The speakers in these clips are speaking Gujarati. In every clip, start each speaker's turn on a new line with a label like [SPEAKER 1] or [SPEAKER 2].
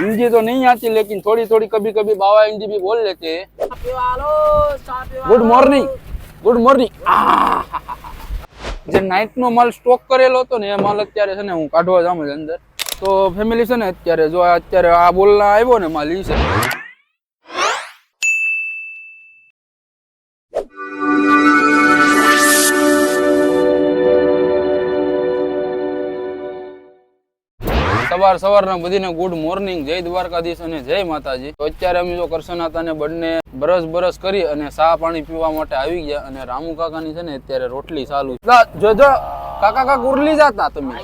[SPEAKER 1] हिंदी तो नहीं आती लेकिन थोड़ी थोड़ी कभी कभी बाबा हिंदी भी बोल लेते हैं। Good morning, good morning. જે નાઈટ નો માલ સ્ટોક કરેલો હતો ને એ માલ અત્યારે છે ને હું કાઢવા જાઉં છું અંદર. તો ફેમિલી છે ને અત્યારે જો અત્યારે આ બોલના આવ્યો ને માલ ઈ છે. સવારના બધીને ગુડ મોર્નિંગ, જય દ્વારકાધીશ અને જય માતાજી. તો અત્યારે અમે જો કરશનાતાને બંને બરસ કરી અને ચા પાણી પીવા માટે આવી ગયા અને રામુ કાકાની છે ને અત્યારે રોટલી ચાલુ. જોજો કાકા ઉરલી જાતા તમે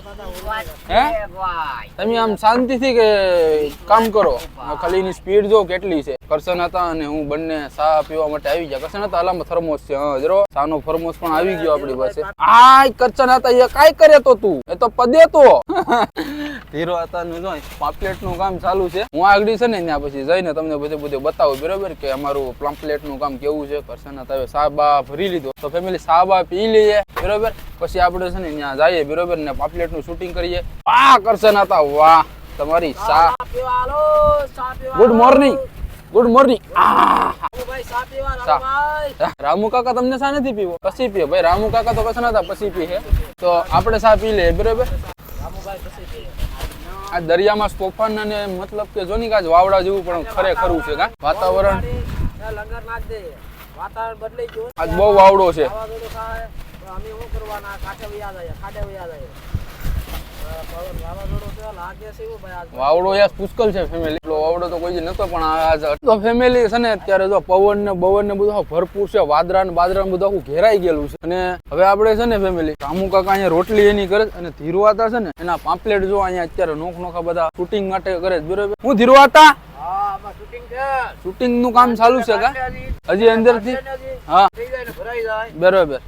[SPEAKER 1] હે? તમે આમ શાંતિથી કે કામ કરો, ખાલી એની સ્પીડ જો કેટલી છે. કરશનાતા અને હું બંને ચા પીવા માટે આવી ગયા. કરશનાતા અલામાં થર્મોસ છે, જરો ચાનો થર્મોસ પણ આવી ગયો આપણી પાસે. આ કરશનાતા એ કાઈ કરે તો તું એ તો પદે તો ધીરો હતા નું જો પામ્પલેટ નું કામ ચાલુ છે. હું આગળ છે ને ત્યાં પછી જઈને તમને બધે બતાવું બરોબર કે અમારું પામ્પલેટ નું કામ કેવું છે. કરશનાતા સાબા ભરી લીધો તો ફેમિલી સાબા પી લઈએ બરોબર, પછી આપણે છે ને ત્યાં જઈએ બરોબર ને પામ્પલેટ નું શૂટિંગ કરીએ. આ કરશનાતા વાહ તમારી સા. Good morning, good morning. Ramu કાકા તમને શા નથી પીવો? પછી પીએ ભાઈ. રામુ કાકા તો કરશનાતા પછી પીએ તો આપણે શા પી લઈએ બરોબર. આ દરિયામાં તોફાન અને મતલબ કે જોની કાજ વાવડા જેવું પણ ખરેખરું છે કા વાતાવરણ. આજ બહુ વાવડો છે. વાવડો યાર પુષ્કળ છે ફેમિલી. એટલો વાવડો તો કોઈ નતો પણ આજ તો ફેમિલી છે ને અત્યારે જો પવન ને બવન ને બધું ભરપૂર છે. વાદરા ને બાદરા બધું આખું ઘેરાઈ ગયેલું છે. અને હવે આપણે છે ને ફેમિલી રામુ કાકા અહીંયા રોટલી એની કરે અને ધીરવાતા છે ને એના પામ્પલેટ જો અહીંયા અત્યારે નોખા બધા શૂટિંગ માટે કરે છે બરોબર. હું ધીરવાતા શૂટિંગ નું કામ ચાલુ છે કા હજી અંદર થી? હા બરોબર.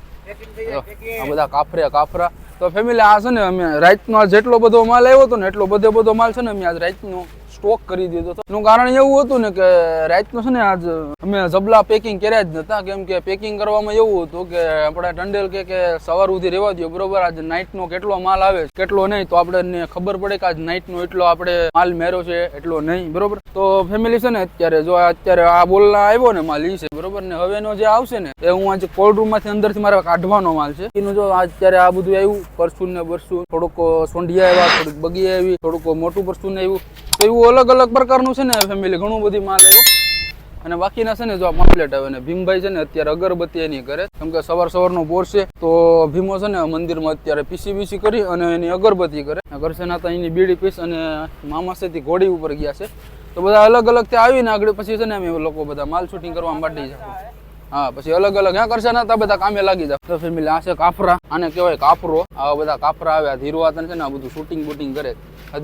[SPEAKER 1] આ બધા કાફરા તો ફેમિલી આ છે ને અમે રાતનો જેટલો બધો માલ આવ્યો હતો ને એટલો બધો માલ છે ને અમે આજ રાતનો સ્ટોક કરી દીધો હતો. એનું કારણ એવું હતું ને કે રાતનો છે ને આજ અમે જબલા પેકિંગ કર્યા જ નતા, કેમ કે પેકિંગ કરવામાં એવું હતું કે આપણે ટંડેલ કે સવાર સુધી રહેવા દો બરોબર. આજ નાઇટનો કેટલો માલ આવે કેટલો નહીં તો આપણે ખબર પડે કે આજ નાઇટનો એટલો આપણે માલ મેર્યો છે એટલો નહીં બરોબર. તો ફેમિલી છે ને અત્યારે જો અત્યારે આ બોલના આવ્યો ને માલ ઈ છે બરોબર ને. હવેનો જે આવશે ને એ હું આજે કોલ્ડ રૂમ માંથી અંદરથી મારે કાઢવાનો માલ છે. એનું જો અત્યારે આ બધું આવ્યું પરસું ને બરસું, થોડુંક સોંઢિયા આવ્યા, થોડુંક બગી આવી, થોડુંક મોટું પરસું ને આવ્યું. તો એવું અલગ પ્રકારનું છે ને ફેમિલી ઘણું બધી માલ આવ્યો. અને બાકીના છે ને જો આ પામ્પલેટ આવે ને ભીમભાઈ છે ને અત્યારે અગરબત્તી એની કરે, કેમ કે સવારનો પોર છે તો ભીમો છે ને મંદિરમાં અત્યારે પીસી કરી અને એની અગરબત્તી કરે. કરશનાતા એની બીડી પીસ અને મામા છે તે ઘોડી ઉપર ગયા છે. તો બધા અલગ ત્યાં આવીને આગળ પછી છે ને અમે લોકો બધા માલ શૂટિંગ કરવા માંડી જાય. હા પછી અલગ હા કરશનાતા બધા કામે લાગી જાય. તો ફેમિલી આ છે કાફરા, આને કહેવાય કાફરો. આવા બધા કાફરા આવ્યા ધીરવાતા છે ને આ બધું શૂટિંગ બૂટિંગ કરે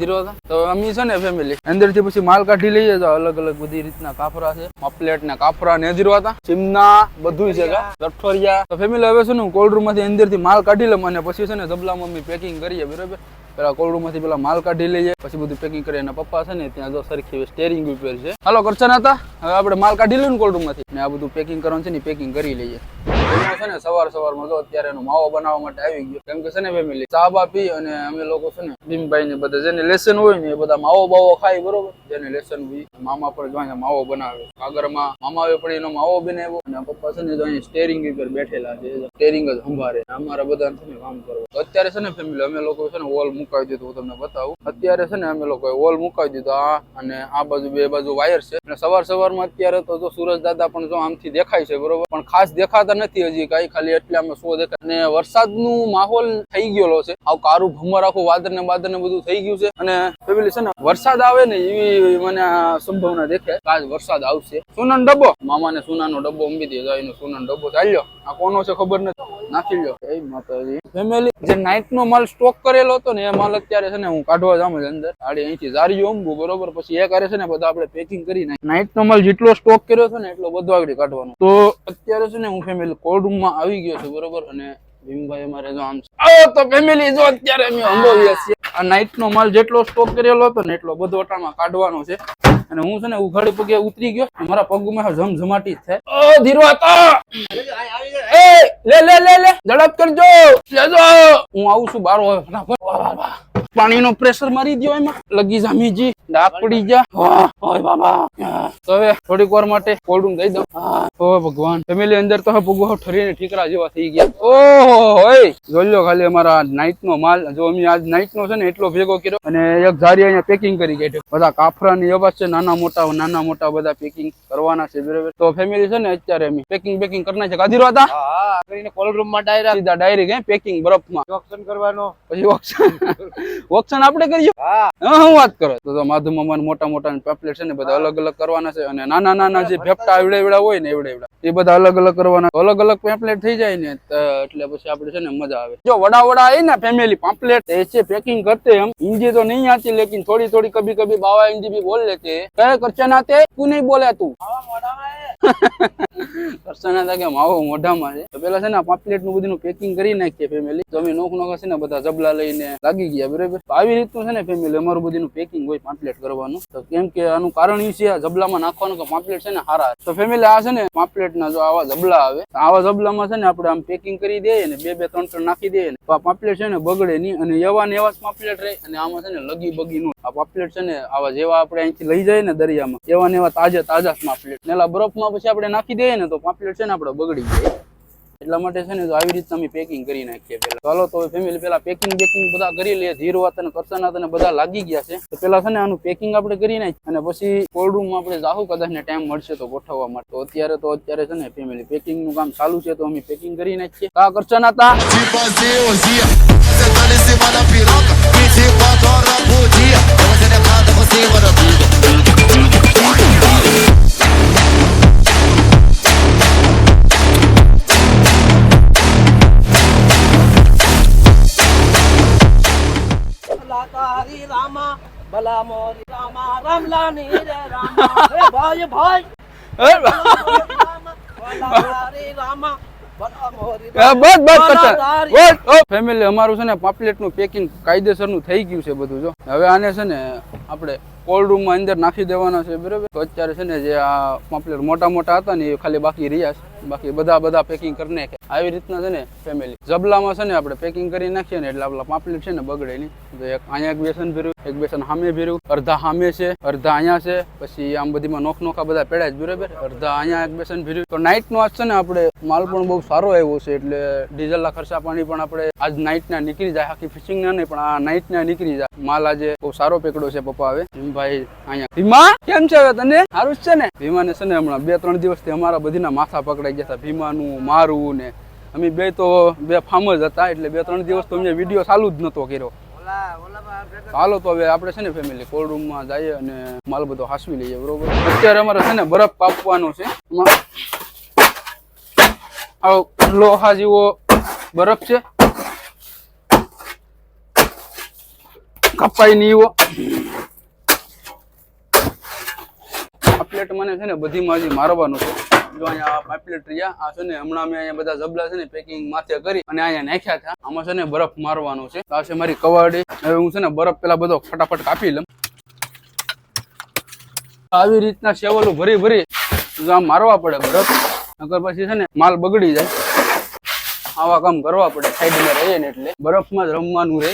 [SPEAKER 1] ધીરવાતા. તો અમે છે ને ફેમિલી અંદરથી પછી માલ કાઢી લઈએ તો અલગ બધી રીતના કાફરા છે. પામ્પલેટ ને કાફરા ને ધીરવાતા ચીમના બધું છે ગઠોરિયા. તો ફેમિલી હવે છે ને કોલ્ડ રૂમ માંથી અંદરથી માલ કાઢી લઉં અને પછી છે ને જબલામાં અમે પેકિંગ કરીએ બરોબર. પેલા કોલ્ડ રૂમ માંથી પેલા માલ કાઢી લઈએ પછી બધું પેકિંગ કરીએ. અને પપ્પા છે ને ત્યાં જો સરખી સ્ટેરિંગ ઉપર છે. હાલો કરશનાતા હવે આપણે માલ કાઢી લઈએ ને કોલ્ડ રૂમ માંથી ને આ બધું પેકિંગ કરવાનું છે ને પેકિંગ કરી લઈએ. છે ને સવારમાં જો અત્યારે એનો માવો બનાવવા માટે આવી ગયો, કેમ કે છે ને ફેમિલી ચા બા પી અને અમે લોકો છે ને ભીમભાઈ ને બધા જેને લેસન હોય ને એ બધા માવો બાવો ખાય બરોબર. જેને લેસન હોય મામા પર જો માવો બનાવે આગળમાં મામા આવે પણ એનો માવો બનાવ્યો. અને પપ્પા છે ને જો અહીંયા સ્ટેરિંગ ઉપર બેઠેલા છે, સ્ટેરિંગ જ સંભાળે. અમારા બધા છે ને કામ કરવા. અત્યારે છે ને ફેમિલી અમે લોકો છે ને વોલ મુકાવી દીધું. હું તમને બતાવું. અત્યારે છે ને અમે લોકો વોલ મુકાવી દીધો. આ અને આ બાજુ બે બાજુ વાયર છે. અને સવારમાં અત્યારે તો જો સૂરજ દાદા પણ જો આમથી દેખાય છે બરોબર, પણ ખાસ દેખાતા નથી હજી કઈ, ખાલી એટલામાં શો દેખાય. અને વરસાદનું માહોલ થઈ ગયેલો છે. આવું કારું ભમર આખું વાદળ ને બધું થઈ ગયું છે. અને ફેમિલી છે ને વરસાદ આવે ને એવી મને સંભાવના દેખાય કે આજ વરસાદ આવશે. સોનાનો ડબ્બો મામાને સોનાનો ડબ્બો ઉમી દે જાય. સોનાનો ડબ્બો ચાલ્યો આ કોનો છે ખબર નથી, નાખી લ્યો. એ માતાજી ફેમિલી જે નાઇટ નો માલ સ્ટોક કરેલો હતો ને એ માલ અત્યારે છે ને હું કાઢવા જાઉં અંદર. આડી અહીંથી જારીઓ અંબુ બરોબર. પછી એ કરે છે ને બધા આપણે પેકિંગ કરી નાખી. નાઇટ નો માલ જેટલો સ્ટોક કર્યો છે ને એટલો બધો આગળ કાઢવાનો. તો અત્યારે છે ને હું ફેમિલી કોલ્ડ રૂમ માં આવી ગયો છું બરોબર. અને ભીમભાઈ અમારે જો આમ તો ફેમિલી જો અત્યારે અમે અંબોવીએ છીએ. આ નાઇટ નો માલ જેટલો સ્ટોક કરેલો હતો ને એટલો બધો અટાણમાં કાઢવાનો છે. અને હું છે ને ઉઘાડી પગે ઉતરી ગયો. મારા પગમાં જમઝમાટી થાય. ઓ ધીરવાતા લે ઝડપ કરજો લેજો. હું આવું છું બારો ફટાફટ. પાણીનો પ્રેશર મારી દો એમાં લગી જામીજી ડાક પડી જા ઓય બાબા તો હવે થોડીક વાર માટે કોલ્ડ દઈ દઉં ઓ ભગવાન ફેમિલી અંદર તો ભગવો ઠરીને ઠીકરા જેવા થઈ ગયા ઓહો ઓય જોઈ લો ખાલી અમારા નાઈટ નો માલ જો અમે આજ નાઈટ નો છે ને એટલો ભેગો કર્યો અને એક ધારી અહીંયા પેકિંગ કરી ગઈ બધા કાફરા ની અવાજ છે નાના મોટા બધા પેકિંગ કરવાના છે બરાબર તો ફેમિલી છે ને અત્યારે અમે પેકિંગ કરના છે કાધીરો હતા કરીને કોલ્ડ રૂમ માં સીધા ડાયરેક્ટ હે પેકિંગ બરફમાં ઓક્શન કરવાનો પછી ઓક્શન આપણે કરીએ હું વાત કરો તો માધુ મામા મોટા પેમ્પલેટ છે ને બધા અલગ અલગ કરવાના છે અને નાના જે ભેપટા એવડા હોય ને એવડા એ બધા અલગ અલગ કરવાના અલગ અલગ પેમ્પલેટ થઈ જાય ને એટલે પછી આપણે છે ને મજા આવે જો વડા આવે ને ફેમિલી પેમ્પલેट ऐसे पैकिंग करते हम हिंदी तो नहीं आती लेकिन थोड़ी थोड़ी कभी कभी बाबा हिंदी भी बोल लेते हैं क्या करचन आते क्यों नहीं बोला तू કરચન હતા કે માવો મોઢામાં છે તો પેલા છે ને પેમ્પલેટ નું બધું પેકિંગ કરી નાખીએ ફેમિલી તો અમે નોખ છે ને બધા જબલા લઈને લાગી ગયા બરાબર આવી રીતનું છે ને ફેમિલી અમારું બધું પેકિંગ હોય પેમ્પલેટ કરવાનું તો કેમ કે આનું કારણ એ છે આ જબલામાં નાખવાનું કે પેમ્પલેટ છે ને હારા તો ફેમિલી આ છે ને પેમ્પલેટ ના જો આવા જબલા આવે આવા જબલામાં છે ને આપણે આમ પેકિંગ કરી દઈએ ને બે ત્રણ નાખી દઈએ ને તો આ પેમ્પલેટ છે ને બગડે નહીં અને એવા ને એવા પેમ્પલેટ રહે અને આમાં છે ને લગી બગી નું આ પેમ્પલેટ છે ને આવા જેવા આપણે અહીંથી લઈ જાય ને દરિયામાં એવા ને એવા તાજા પેમ્પલેટ ને બરફમાં પછી આપણે નાખી દઈએ ને તો પેમ્પલેટ છે ને આપણે બગડી જાય એટલા માટે છે ને તો આવી રીતે અમે પેકિંગ કરી નાખીએ પેલા ચાલો તો ફેમિલી પેલા પેકિંગ બધા કરી લઈએ ધીરો વાત અને કરસના અને બધા લાગી ગયા છે તો પેલા છે ને આનું પેકિંગ આપણે કરી નાખીએ અને પછી કોલ્ડ રૂમ માં આપણે જાહુ કદાચ ને ટાઈમ મળશે તો ગોઠવવા માટે તો અત્યારે છે ને ફેમિલી પેકિંગ નું કામ ચાલુ છે તો અમે પેકિંગ કરી નાખીએ કા કરસના હતા
[SPEAKER 2] ભલા મોરી રામા રામલાની રે રામા હે ભાઈ ભાઈ
[SPEAKER 1] ફેમિલી અમારું છે ને પેમ્પલેટ નું પેકિંગ કાયદેસર નું થઈ ગયું છે બધું જો હવે આને છે ને આપણે કોલ્ડ રૂમ માં અંદર નાખી દેવાના છે બરાબર તો અત્યારે છે ને જે આ પેમ્પલેટ મોટા હતા ને એ ખાલી બાકી રહ્યા છે બાકી બધા પેકિંગ કરી નાખે આવી રીતના છે ને ફેમિલી જબલામાં છે ને આપણે પેકિંગ કરી નાખીએ ને એટલે આપણા પેમ્પલેટ છે ને બગડે નહીં તો એક અહીંયા એક બેસન ભર્યું એક બેસન સામે ભર્યું અડધા સામે છે અડધા અહીંયા છે પછી આમ બધીમાં નોખા બધા પેડા જ બરાબર અડધા અહીંયા એક બેસન ભર્યું તો નાઇટ નો આજ છે ને આપણે માલ પણ બહુ સારો આવ્યો છે એટલે ડીઝલ ના ખર્ચા પાણી પણ આપણે આજ નાઇટ ના નીકળી જાય આખી ફિશિંગ ના નહીં પણ આ નાઇટ ના નીકળી જાય માલ આજે બહુ સારો પેકડો છે પપ્પા આવે ભાઈ અહીંયા ભીમા કેમ છે હવે તને સારું છે ને ભીમા ને છે ને હમણાં 2-3 દિવસથી અમારા બધીના માથા પકડાઈ ગયા હતા ભીમાનું મારું ને અમે બે ફાર્મ જ હતા એટલે 2-3 દિવસ તો અમને વિડીયો ચાલુ જ નતો કર્યો ચાલો તો હવે આપણે છે ને ફેમિલી કોલ્ડ રૂમ માં જઈએ અને માલ બધો હાસવી લઈએ બરોબર અત્યારે અમારે છે ને બરફ કાપવાનો છે લોહા જેવો બરફ છે કપાઈ નહીં એવો પેમ્પલેટ મને છે ને બધી માં મારવાનું છે જો અહીંયા પેમ્પલેટ રહ્યા આ છે ને હમણાં અમે અહીંયા બધા જબલા છે ને પેકિંગ માથે કરી અને અહીંયા નાખ્યા હતા આમાં છે ને બરફ મારવાનો છે આ છે મારી કવાડી હવે હું છે ને બરફ પેલા બધો ફટાફટ કાપી લઉં આવી રીતના સેવલો ભરી જો આમ મારવા પડે બરફ નકર પછી છે ને માલ બગડી જાય આવા કામ કરવા પડે સાઈડમાં રહીએ ને એટલે બરફમાં જ રમવાનું રહે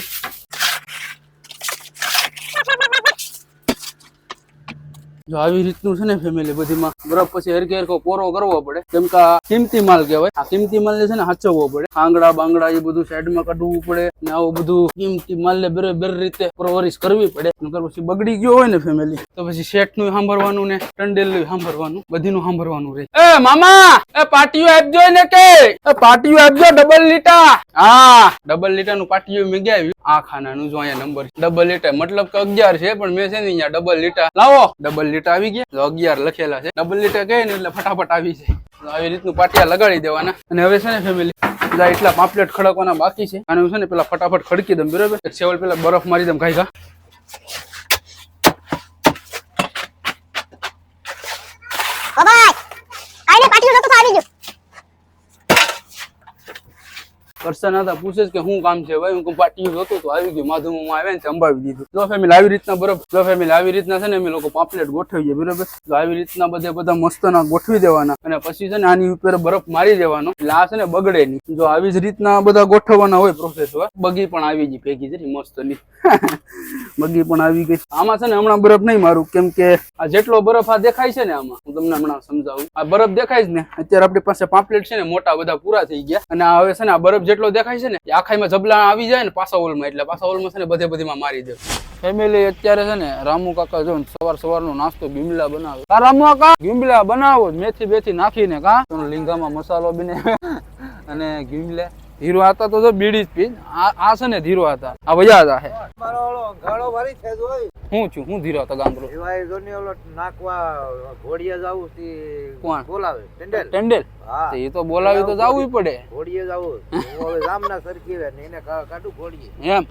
[SPEAKER 1] જો આવી રીતનું છે ને ફેમિલી બધીમાં બરફ પછી હરખો પોરો કરવો પડે કેમ કે કિંમતી માલ કહેવાય આ કિંમતી માલ ને છે ને સાચવવો પડે આંગળા બાંગડા એ બધું સાઈડમાં કાઢવું પડે ને આવું બધું કિંમતી માલ ને બરાબર રીતે પરવરિશ કરવી પડે નકર પછી બગડી ગયો હોય ને ફેમિલી તો પછી શેઠ નું સાંભળવાનું ને ટંડેલ નું સાંભળવાનું બધીનું સાંભળવાનું રહે એ મામા એ પાટીઓ આપજો ને કે પાટીઓ આપજો ડબલ લીટા હા ડબલ લીટા નું પાટીઓ મેં ગયા આ ખાનાનું જો અહીંયા નંબર ડબલ લીટા મતલબ કે 11 છે પણ મેં છે ને અહીંયા ડબલ લીટા લાવો ડબલ લીટા આવી ગયા 11 લખેલા છે ડબલ લીટા કહે ને એટલે ફટાફટ આવી જાય આવી રીતનું પાટિયા લગાડી દેવાના અને હવે છે ને ફેમિલી પેલા એટલા પામ્પલેટ ખડકવાના બાકી છે અને હું છે ને પેલા ફટાફટ ખડકી દઉં બરાબર સેવલ પેલા બરફ મારી દઉં ખાઈ કરશન હતા પૂછે છે કે શું કામ છે ભાઈ, હું પાટી જોતો તો આવી ગયું માધુમાં આવે ને સંભાવી દીધું. જો ફેમિલી આવી રીતના બરફ, જો ફેમિલી આવી રીતના છે ને અમે લોકો પાપલેટ ગોઠવીએ બરોબર. તો આવી રીતના બધા મસ્તના ગોઠવી દેવાના અને પછી છે ને આની ઉપર બરફ મારી દેવાનો એટલે આ છે ને બગડે નહીં. જો આવી જ રીતના બધા ગોઠવવાના હોય પ્રોસેસ હોય. બગી પણ આવી ગઈ ભેગી છે મસ્ત ની બગી પણ આવી ગઈ. આમાં છે ને હમણાં બરફ નહીં મારું કેમ કે આ જેટલો બરફ આ દેખાય છે ને આમાં હું તમને હમણાં સમજાવું. આ બરફ દેખાય છે ને અત્યારે આપણી પાસે પાપલેટ છે ને મોટા બધા પૂરા થઈ ગયા અને આ હવે છે ને આ બરફ જેટલો દેખાય છે ને એ આખાઈમાં જબલા આવી જાય ને પાછા ઓલમાં એટલે પાછા ઓલમાં છે ને બધીમાં મારી દે. ફેમિલી અત્યારે છે ને રામુ કાકા જો સવારનો નાસ્તો ગીમલા બનાવે. કા રામુ કાકા ગીમલા બનાવો મેથી બેથી નાખીને કા લીંગામાં મસાલો બને અને ગીમલે ધીરો હતા તો બીડી જ પી. આ છે ને ધીરો હતા આ વયા હતા હે
[SPEAKER 2] મારો ઓલો ગાળો ભરી છે જોઈ
[SPEAKER 1] હું છું હું ધીરો હતો ગાંગરો
[SPEAKER 2] એવાય જોની ઓલો નાખવા ઘોડીએ જાવું થી
[SPEAKER 1] કોણ
[SPEAKER 2] બોલાવે
[SPEAKER 1] ટેન્ડેલ
[SPEAKER 2] હા
[SPEAKER 1] એ તો બોલાવી તો જાવું પડે
[SPEAKER 2] ઘોડીએ જાવું હું હવે જામના સરખી વે ને એને કાઢું ઘોડીએ
[SPEAKER 1] એમ.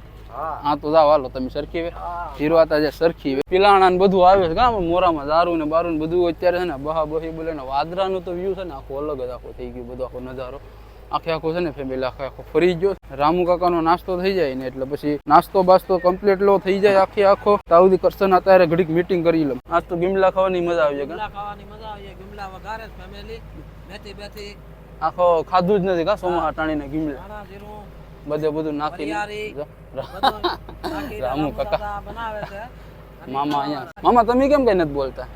[SPEAKER 1] હા તો જાવ હાલો તમે સરખી વે ધીરો હતા જે સરખી વે પિલાણા ને બધું આવે છે કામ મોરામાં દારૂ ને બારૂ ને બધું અત્યારે છે ને બહા બહી બોલે ને વાદરાનું તો વ્યૂ છે ને આખો અલગ જ આખો થઈ ગયું બધો આખો નજારો આખો છે ને ફેમિલી આખો ફરી ગયો. રામુ કાકાનો નાસ્તો થઈ જાય ને એટલે પછી નાસ્તો બાસ્તો કમ્પ્લીટ લો થઈ જાય આખો તાઉદી કરશન અત્યારે ઘડીક મીટિંગ કરી લો. આજ તો ગીમલા ખાવાની મજા આવી જાય.
[SPEAKER 2] ગીમલા ખાવાની મજા આવી ગીમલા વઘારે ફેમિલી મેથી બેથી
[SPEAKER 1] આખો ખાધું જ નથી કા સોમા ટાણીને ગીમલા
[SPEAKER 2] ધાણા જીરું
[SPEAKER 1] બધું નાખીને રામુ કાકા
[SPEAKER 2] બનાવે છે.
[SPEAKER 1] મામા અહીંયા મામા તમે કેમ કઈ નથી બોલતા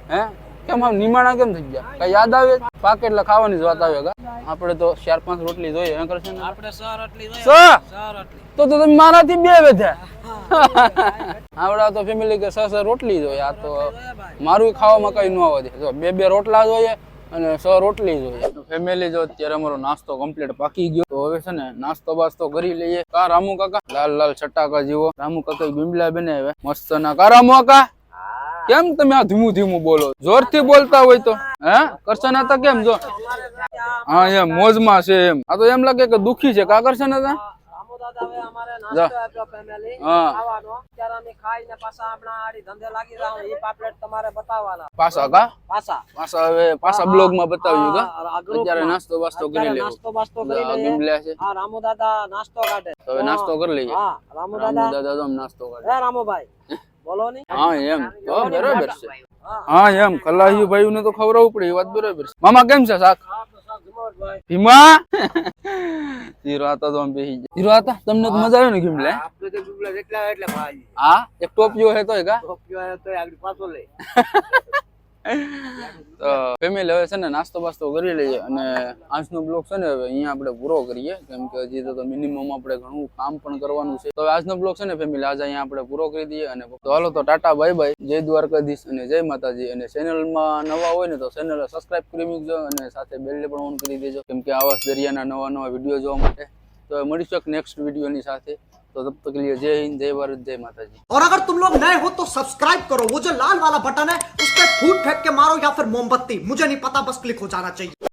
[SPEAKER 1] હે કેમ આમ નિમાણા કેમ થઈ ગયા કઈ યાદ આવે પાકે એટલે ખાવાની જ વાત આવે કા આપણે તો 4-5 રોટલી જોઈએ એમ કરશે ને
[SPEAKER 2] આપણે 6 રોટલી જોઈએ
[SPEAKER 1] 6
[SPEAKER 2] રોટલી
[SPEAKER 1] તો તમે મારાથી 2 વધ્યા આવડા તો ફેમિલી કે 6 રોટલી જોઈએ. આ તો મારું ખાવામાં કઈ ન આવે દે જો 2 રોટલા જોઈએ અને 6 રોટલી જોઈએ. ફેમિલી જો અત્યારે અમારો નાસ્તો કમ્પ્લીટ પાકી ગયો તો હવે છે ને નાસ્તો બાસ્તો કરી લઈએ. કા રામુ કાકા લાલ છટાકા જેવો રામુ કાકા ગીમલા બનાવે મસ્ત ના. કા રામુ કાકા કેમ તમે આ ધીમું બોલો જોરથી બોલતા હોય તો હે કરશન હતા કેમ જો હા એમ મોજમાં છે એમ. આ તો એમ લાગે કે દુખી છે કા કરશન હતા
[SPEAKER 2] રામુ દાદા હવે અમારે નાસ્તો આપ્યો ફેમિલી ખાવાનો ત્યારે અમે ખાઈને પાછા આપણા આડી ધંધે લાગી જાવ. એ પાપલેટ તમારે બતાવવાના
[SPEAKER 1] પાછા કા
[SPEAKER 2] પાછા
[SPEAKER 1] હવે પાછા બ્લોગ માં બતાવ્યું કા અત્યારે નાસ્તો બાસ્તો કરી લેવો.
[SPEAKER 2] નાસ્તો બાસ્તો કરી લઈએ.
[SPEAKER 1] ગીમલા છે
[SPEAKER 2] હા રામુ દાદા નાસ્તો કાઢે
[SPEAKER 1] હવે નાસ્તો કરી લઈએ.
[SPEAKER 2] હા રામુ
[SPEAKER 1] દાદા તો નાસ્તો કાઢે.
[SPEAKER 2] હે રામુભાઈ બોલો ની
[SPEAKER 1] હા એમ તો બરાબર છે. હા એમ કલાહી ભાઈ ને તો ખવડાવવું પડે એ વાત બરાબર છે. મામા કેમ છે શાક ભીમા ધીરો હતા તો આમ બેહી ગયા. ધીરો હતા તમને તો મજા આવે ને ગીમલે
[SPEAKER 2] આપણે તો ગીમલા જેટલા એટલે ભાઈ
[SPEAKER 1] હા એક ટોપિયો હે તોય કા
[SPEAKER 2] ટોપિયો હે તોય આગળ પાછો લે.
[SPEAKER 1] તો ફેમિલી હવે છે ને નાસ્તો બાસ્તો કરી લઈએ અને આજનો બ્લોગ છે ને હવે અહીંયા આપણે પૂરો કરીએ કેમ કે હજી તો મિનિમમ આપણે ઘણું કામ પણ કરવાનું છે. તો આજનો બ્લોગ છે ને ફેમિલી આજે અહીંયા આપણે પૂરો કરી દઈએ અને તો હાલો તો ટાટા બાય બાય જય દ્વારકાધીશ અને જય માતાજી. અને ચેનલમાં નવા હોય ને તો ચેનલ સબસ્ક્રાઇબ કરી મૂકજો અને સાથે બેલ પણ ઓન કરી દેજો કેમ કે આવા દરિયાના નવા વિડીયો જોવા માટે. તો મળીશું એક નેક્સ્ટ વિડીયોની સાથે. तो तब तक के लिए जय हिंद जय भारत जय माता जी.
[SPEAKER 3] और अगर तुम लोग नए हो तो सब्सक्राइब करो. वो जो लाल वाला बटन है उस पर फूट फेंक के मारो या फिर मोमबत्ती मुझे नहीं पता बस क्लिक हो जाना चाहिए.